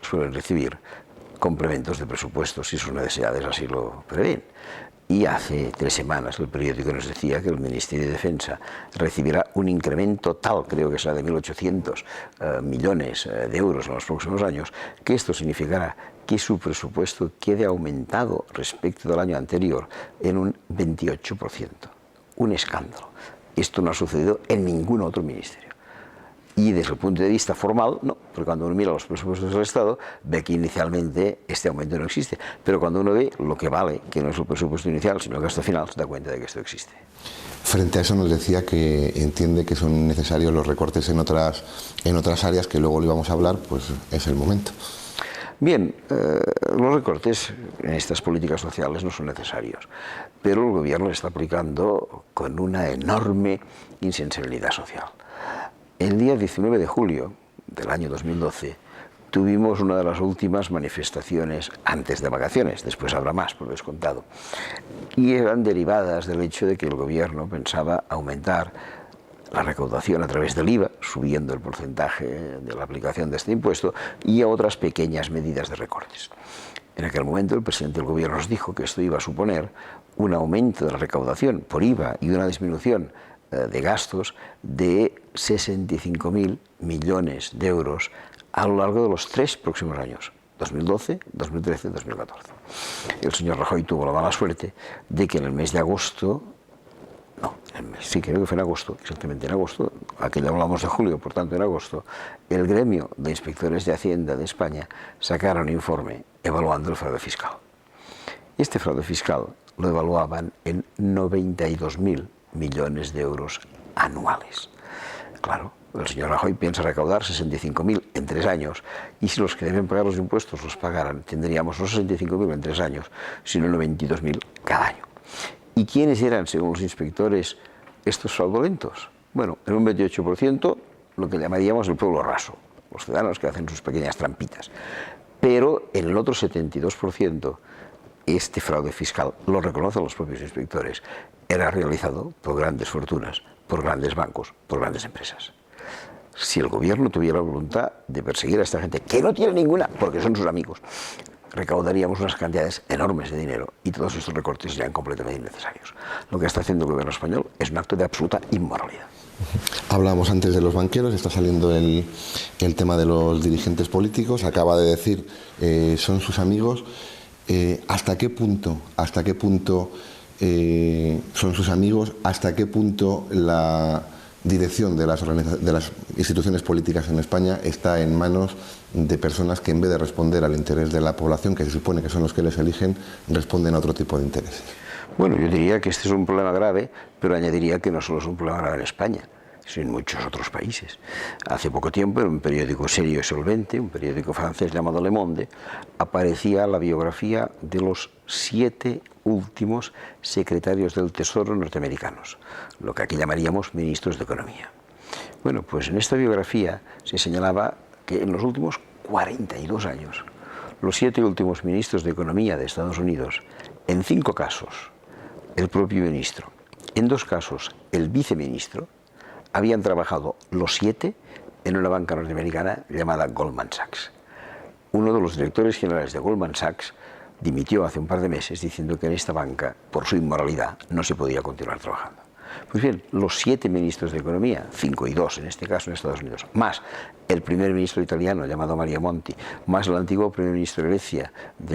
suelen recibir complementos de presupuesto si sus necesidades así lo prevén. Y hace 3 semanas el periódico nos decía que el Ministerio de Defensa recibirá un incremento tal, creo que será de 1.800 millones de euros en los próximos años, que esto significará que su presupuesto quede aumentado respecto del año anterior en un 28%. Un escándalo. Esto no ha sucedido en ningún otro ministerio. Y desde el punto de vista formal, no, porque cuando uno mira los presupuestos del Estado, ve que inicialmente este aumento no existe. Pero cuando uno ve lo que vale, que no es el presupuesto inicial, sino el gasto final, se da cuenta de que esto existe. Frente a eso nos decía que entiende que son necesarios los recortes en otras áreas, que luego le íbamos a hablar, pues es el momento. Bien, los recortes en estas políticas sociales no son necesarios, pero el gobierno está aplicando con una enorme insensibilidad social. El día 19 de julio del año 2012 tuvimos una de las últimas manifestaciones antes de vacaciones, después habrá más por descontado, y eran derivadas del hecho de que el gobierno pensaba aumentar la recaudación a través del IVA, subiendo el porcentaje de la aplicación de este impuesto, y a otras pequeñas medidas de recortes. En aquel momento el presidente del gobierno nos dijo que esto iba a suponer un aumento de la recaudación por IVA y una disminución de gastos de 65.000 millones de euros a lo largo de los 3 próximos años, 2012, 2013 y 2014. El señor Rajoy tuvo la mala suerte de que en el mes de agosto, sí, creo que fue en agosto, exactamente en agosto, aquí le hablamos de julio, por tanto en agosto, el gremio de inspectores de Hacienda de España sacara un informe evaluando el fraude fiscal. Y este fraude fiscal lo evaluaban en 92.000 millones de euros anuales. Claro, el señor Rajoy piensa recaudar 65.000 en 3 años, y si los que deben pagar los impuestos los pagaran, tendríamos no 65.000 en 3 años, sino 92.000 cada año. ¿Y quiénes eran, según los inspectores, estos fraudulentos? Bueno, en un 28% lo que llamaríamos el pueblo raso, los ciudadanos que hacen sus pequeñas trampitas. Pero en el otro 72%, este fraude fiscal, lo reconocen los propios inspectores, era realizado por grandes fortunas, por grandes bancos, por grandes empresas. Si el gobierno tuviera la voluntad de perseguir a esta gente, que no tiene ninguna, porque son sus amigos, recaudaríamos unas cantidades enormes de dinero y todos estos recortes serían completamente innecesarios. Lo que está haciendo el gobierno español es un acto de absoluta inmoralidad. Hablábamos antes de los banqueros, está saliendo el tema de los dirigentes políticos, acaba de decir, son sus amigos. ¿Hasta qué punto son sus amigos? ¿Hasta qué punto la dirección de las instituciones políticas en España está en manos de personas que, en vez de responder al interés de la población, que se supone que son los que les eligen, responden a otro tipo de intereses? Bueno, yo diría que este es un problema grave, pero añadiría que no solo es un problema grave en España, sino en muchos otros países. Hace poco tiempo, en un periódico serio y solvente, un periódico francés llamado Le Monde, aparecía la biografía de los 7 últimos secretarios del Tesoro norteamericanos, lo que aquí llamaríamos ministros de Economía. Bueno, pues en esta biografía se señalaba que en los últimos 42 años, los 7 últimos ministros de Economía de Estados Unidos, en 5 casos, el propio ministro, en 2 casos, el viceministro, habían trabajado los 7 en una banca norteamericana llamada Goldman Sachs. Uno de los directores generales de Goldman Sachs dimitió hace un par de meses diciendo que en esta banca, por su inmoralidad, no se podía continuar trabajando. Pues bien, los 7 ministros de Economía, 5 y 2 en este caso en Estados Unidos, más el primer ministro italiano llamado Mario Monti, más el antiguo primer ministro de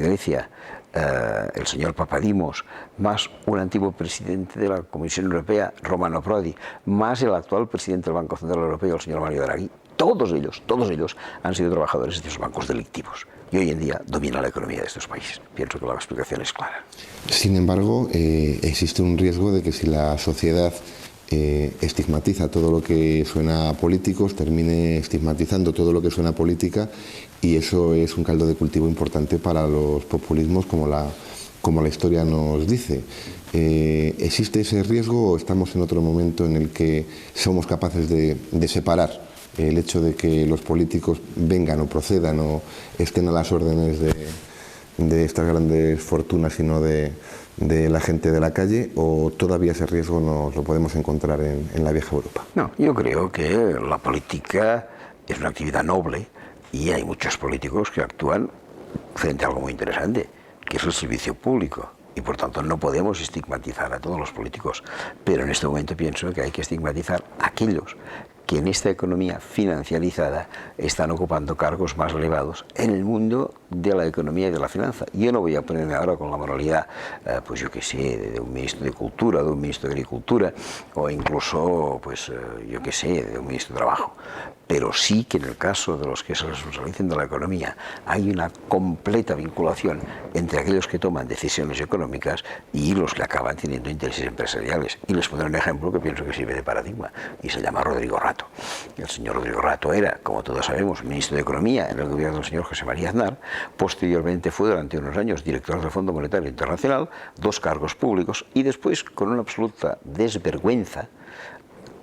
Grecia, el señor Papadimos, más un antiguo presidente de la Comisión Europea, Romano Prodi, más el actual presidente del Banco Central Europeo, el señor Mario Draghi, todos ellos han sido trabajadores de esos bancos delictivos y hoy en día domina la economía de estos países. Pienso que la explicación es clara. Sin embargo, existe un riesgo de que si la sociedad estigmatiza todo lo que suena a políticos, termine estigmatizando todo lo que suena a política, y eso es un caldo de cultivo importante para los populismos, como la historia nos dice. ¿Existe ese riesgo o estamos en otro momento en el que somos capaces de separar el hecho de que los políticos vengan o procedan o estén a las órdenes de estas grandes fortunas y no de la gente de la calle, o todavía ese riesgo nos lo podemos encontrar en la vieja Europa? No, yo creo que la política es una actividad noble, Y hay muchos políticos que actúan frente a algo muy interesante, que es el servicio público. Y por tanto no podemos estigmatizar a todos los políticos. Pero en este momento pienso que hay que estigmatizar a aquellos que en esta economía financiarizada están ocupando cargos más elevados en el mundo de la economía y de la finanza. Yo no voy a ponerme ahora con la moralidad, pues yo qué sé, de un ministro de Cultura, de un ministro de Agricultura, o incluso, pues yo qué sé, de un ministro de Trabajo. Pero sí que en el caso de los que se responsabilicen de la economía hay una completa vinculación entre aquellos que toman decisiones económicas y los que acaban teniendo intereses empresariales. Y les pondré un ejemplo que pienso que sirve de paradigma, y se llama Rodrigo Rato. El señor Rodrigo Rato era, como todos sabemos, ministro de Economía en el gobierno del señor José María Aznar. Posteriormente fue durante unos años director del Fondo Monetario Internacional, 2 cargos públicos, y después, con una absoluta desvergüenza,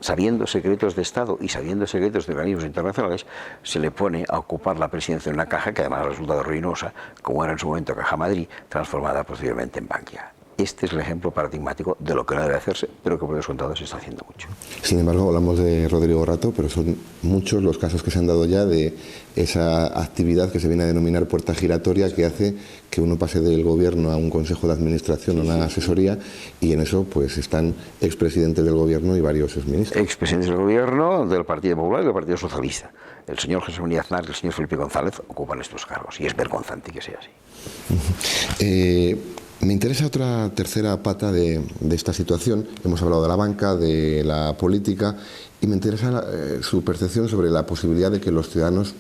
sabiendo secretos de Estado y sabiendo secretos de organismos internacionales, se le pone a ocupar la presidencia de una caja que además ha resultado ruinosa, como era en su momento Caja Madrid, transformada posteriormente en Bankia. Este es el ejemplo paradigmático de lo que no debe hacerse, pero que por descontado se está haciendo mucho. Sin embargo, hablamos de Rodrigo Rato, pero son muchos los casos que se han dado ya de esa actividad que se viene a denominar puerta giratoria, que hace que uno pase del gobierno a un consejo de administración, a una asesoría, y en eso pues están expresidentes del gobierno y varios exministros. Expresidentes del gobierno, del Partido Popular y del Partido Socialista. El señor José María Aznar y el señor Felipe González ocupan estos cargos, y es vergonzante que sea así. Me interesa otra tercera pata de esta situación. Hemos hablado de la banca, de la política, y me interesa su percepción sobre la posibilidad de que los ciudadanos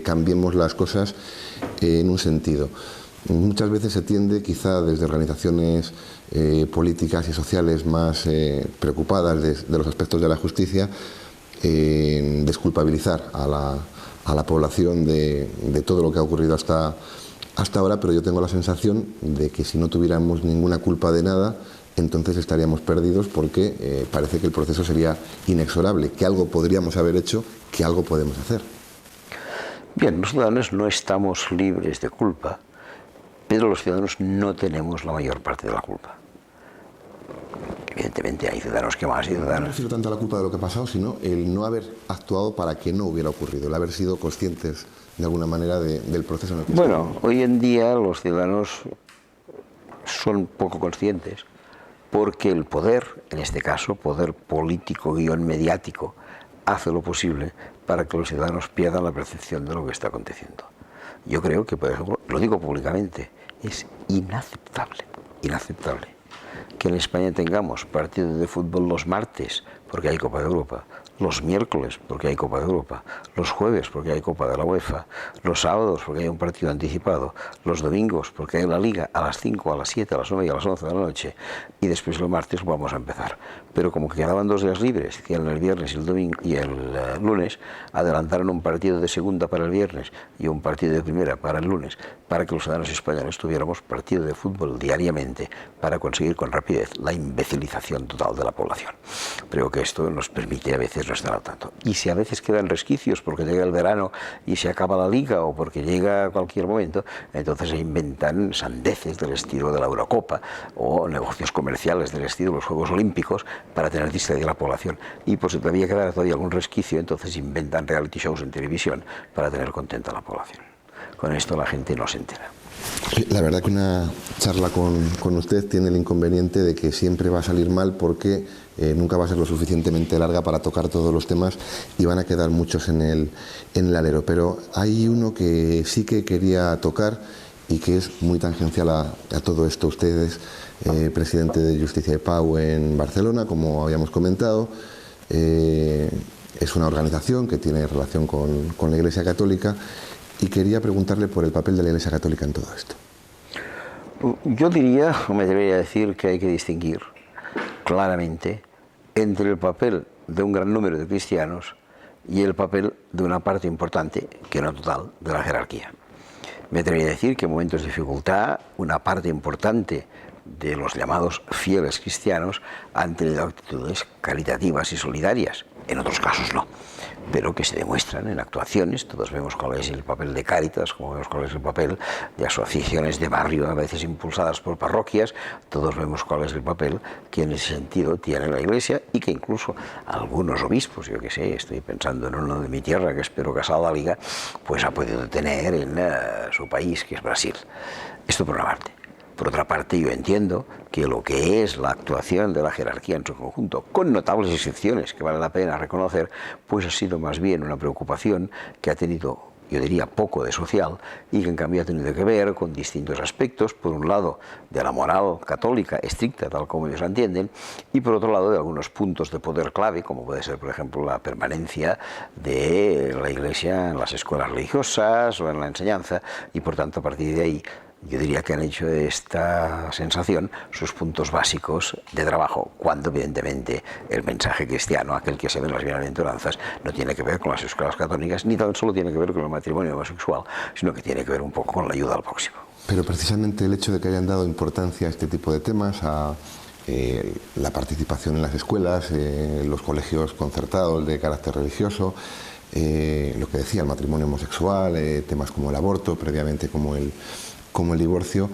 cambiemos las cosas en un sentido. Muchas veces se tiende, quizá desde organizaciones políticas y sociales más preocupadas de los aspectos de la justicia, desculpabilizar a la población de todo lo que ha ocurrido hasta ahora, pero yo tengo la sensación de que si no tuviéramos ninguna culpa de nada, entonces estaríamos perdidos, porque parece que el proceso sería inexorable, que algo podríamos haber hecho, que algo podemos hacer. Bien, los ciudadanos no estamos libres de culpa, pero los ciudadanos no tenemos la mayor parte de la culpa. Evidentemente hay ciudadanos que más y ciudadanos. No me refiero tanto a la culpa de lo que ha pasado, sino el no haber actuado para que no hubiera ocurrido, el haber sido conscientes de alguna manera del proceso en el que Bueno, hoy en día los ciudadanos son poco conscientes, porque el poder, en este caso poder político mediático, hace lo posible para que los ciudadanos pierdan la percepción de lo que está aconteciendo. Yo creo que, por ejemplo, lo digo públicamente, es inaceptable que en España tengamos partidos de fútbol los martes porque hay Copa de Europa, los miércoles porque hay Copa de Europa, los jueves porque hay Copa de la UEFA, los sábados porque hay un partido anticipado, los domingos porque hay la Liga a las 5, a las 7, a las 9 y a las 11 de la noche, y después los martes vamos a empezar. Pero como que quedaban 2 días libres, que eran el viernes y el domingo y el lunes, adelantaron un partido de segunda para el viernes y un partido de primera para el lunes, para que los ciudadanos españoles tuviéramos partido de fútbol diariamente, para conseguir con rapidez la imbecilización total de la población. Creo que esto nos permite a veces no estar al tanto. Y si a veces quedan resquicios porque llega el verano y se acaba la liga, o porque llega cualquier momento, entonces se inventan sandeces del estilo de la Eurocopa o negocios comerciales del estilo de los Juegos Olímpicos para tener distraída a la población. Y pues si todavía queda algún resquicio, entonces inventan reality shows en televisión para tener contenta a la población. Con esto la gente no se entera. La verdad que una charla con usted tiene el inconveniente de que siempre va a salir mal, porque nunca va a ser lo suficientemente larga para tocar todos los temas y van a quedar muchos en el alero. Pero hay uno que sí que quería tocar y que es muy tangencial a todo esto. Usted es presidente de Justicia y Pau en Barcelona, como habíamos comentado. Es una organización que tiene relación con la Iglesia Católica, y quería preguntarle por el papel de la Iglesia Católica en todo esto. Yo diría, o me debería decir, que hay que distinguir claramente entre el papel de un gran número de cristianos y el papel de una parte importante, que no total, de la jerarquía. Me atrevería a decir que en momentos de dificultad una parte importante de los llamados fieles cristianos han tenido actitudes caritativas y solidarias, en otros casos no. pero que se demuestran en actuaciones. Todos vemos cuál es el papel de Cáritas, como vemos cuál es el papel de asociaciones de barrio, a veces impulsadas por parroquias. Todos vemos cuál es el papel que en ese sentido tiene la Iglesia, y que incluso algunos obispos, yo que sé, estoy pensando en uno de mi tierra, que es Pedro Casal Liga, pues ha podido tener en su país, que es Brasil. Esto por una parte. Por otra parte, yo entiendo que lo que es la actuación de la jerarquía en su conjunto, con notables excepciones que vale la pena reconocer, pues ha sido más bien una preocupación que ha tenido, yo diría, poco de social, y que en cambio ha tenido que ver con distintos aspectos, por un lado de la moral católica estricta, tal como ellos la entienden, y por otro lado de algunos puntos de poder clave, como puede ser, por ejemplo, la permanencia de la Iglesia en las escuelas religiosas o en la enseñanza, y por tanto, a partir de ahí, yo diría que han hecho de esta sensación sus puntos básicos de trabajo, cuando evidentemente el mensaje cristiano, aquel que se ve en las bienaventuranzas, no tiene que ver con las escuelas católicas, ni tan solo tiene que ver con el matrimonio homosexual, sino que tiene que ver un poco con la ayuda al próximo. Pero precisamente el hecho de que hayan dado importancia a este tipo de temas, a la participación en las escuelas, los colegios concertados de carácter religioso, lo que decía, el matrimonio homosexual, temas como el aborto, previamente como el divorcio,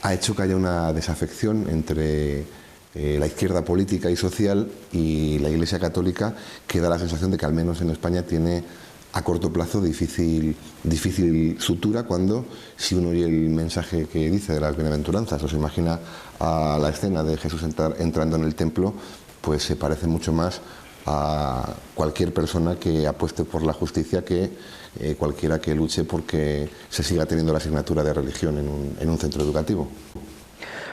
ha hecho que haya una desafección entre la izquierda política y social y la Iglesia Católica, que da la sensación de que al menos en España tiene a corto plazo difícil sutura, cuando, si uno oye el mensaje que dice de las bienaventuranzas o se imagina a la escena de Jesús entrando en el templo, pues se parece mucho más a cualquier persona que apueste por la justicia que cualquiera que luche porque se siga teniendo la asignatura de religión en un centro educativo.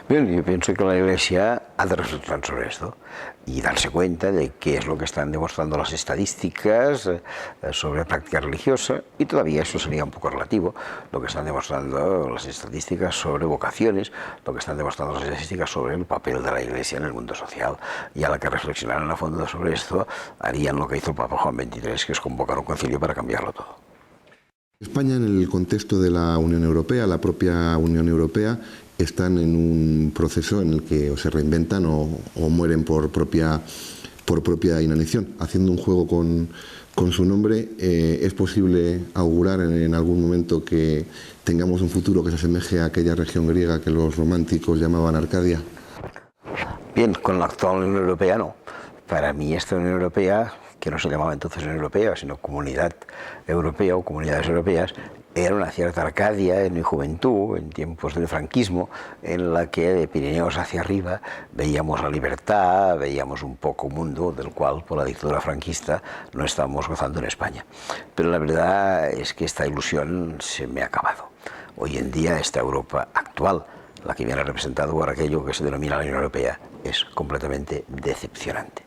Bien, yo pienso que la Iglesia ha de reflexionar sobre esto y darse cuenta de qué es lo que están demostrando las estadísticas sobre práctica religiosa, y todavía eso sería un poco relativo, lo que están demostrando las estadísticas sobre vocaciones, lo que están demostrando las estadísticas sobre el papel de la Iglesia en el mundo social. Y a la que reflexionaran a fondo sobre esto, harían lo que hizo el Papa Juan XXIII, que es convocar un concilio para cambiarlo todo. España, en el contexto de la Unión Europea, la propia Unión Europea, están en un proceso en el que o se reinventan o mueren por propia inanición. Haciendo un juego con su nombre, ¿es posible augurar en algún momento que tengamos un futuro que se asemeje a aquella región griega que los románticos llamaban Arcadia? Bien, con la actual Unión Europea no. Para mí esta Unión Europea, que no se llamaba entonces Unión Europea, sino Comunidad Europea o Comunidades Europeas, era una cierta Arcadia en mi juventud, en tiempos del franquismo, en la que de Pirineos hacia arriba veíamos la libertad, veíamos un poco mundo del cual por la dictadura franquista no estábamos gozando en España. Pero la verdad es que esta ilusión se me ha acabado. Hoy en día esta Europa actual, la que viene representada por aquello que se denomina la Unión Europea, es completamente decepcionante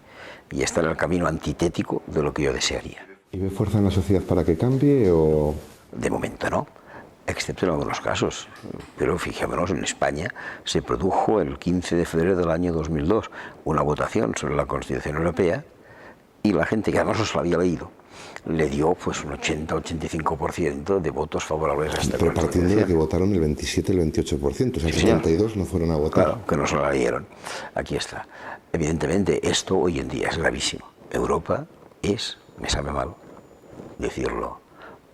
y está en el camino antitético de lo que yo desearía. ¿Y ve fuerza en la sociedad para que cambie o...? De momento no, excepto en algunos casos. Pero fijémonos, en España se produjo el 15 de febrero del año 2002 una votación sobre la Constitución Europea, y la gente, que además no se lo había leído, le dio pues un 80-85% de votos favorables a esta Pero partiendo de que votaron el 27, el 28%, o sea, el 72 no fueron a votar. Claro, que no se lo leyeron. Aquí está. Evidentemente, esto hoy en día es gravísimo. Europa es, me sabe mal decirlo,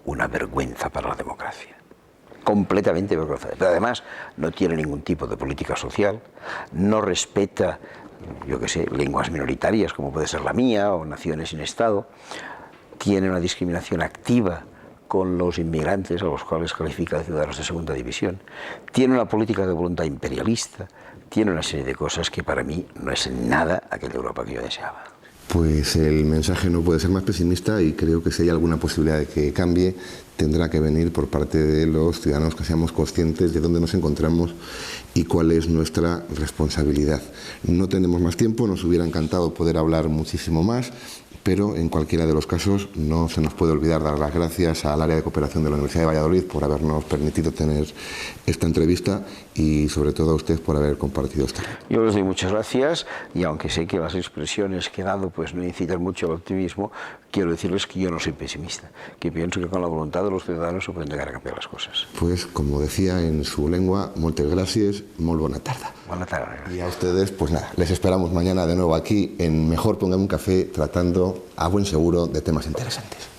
una vergüenza para la democracia. Completamente vergonzosa. Pero además no tiene ningún tipo de política social, no respeta, yo qué sé, lenguas minoritarias como puede ser la mía, o naciones sin Estado. Tiene una discriminación activa con los inmigrantes, a los cuales califica de ciudadanos de segunda división. Tiene una política de voluntad imperialista. Tiene una serie de cosas que para mí no es en nada aquella Europa que yo deseaba. Pues el mensaje no puede ser más pesimista, y creo que si hay alguna posibilidad de que cambie, tendrá que venir por parte de los ciudadanos, que seamos conscientes de dónde nos encontramos y cuál es nuestra responsabilidad. No tenemos más tiempo, nos hubiera encantado poder hablar muchísimo más, pero en cualquiera de los casos no se nos puede olvidar dar las gracias al área de cooperación de la Universidad de Valladolid por habernos permitido tener esta entrevista, y sobre todo a usted por haber compartido esta. Yo les doy muchas gracias, y aunque sé que las expresiones que he dado pues no incitan mucho al optimismo, quiero decirles que yo no soy pesimista, que pienso que con la voluntad de los ciudadanos se pueden llegar a cambiar las cosas. Pues como decía en su lengua, moltes gràcies, molt bona tarda. Buena tarde. Y a ustedes, pues nada, les esperamos mañana de nuevo aquí en Mejor Póngame un Café, tratando a buen seguro de temas interesantes.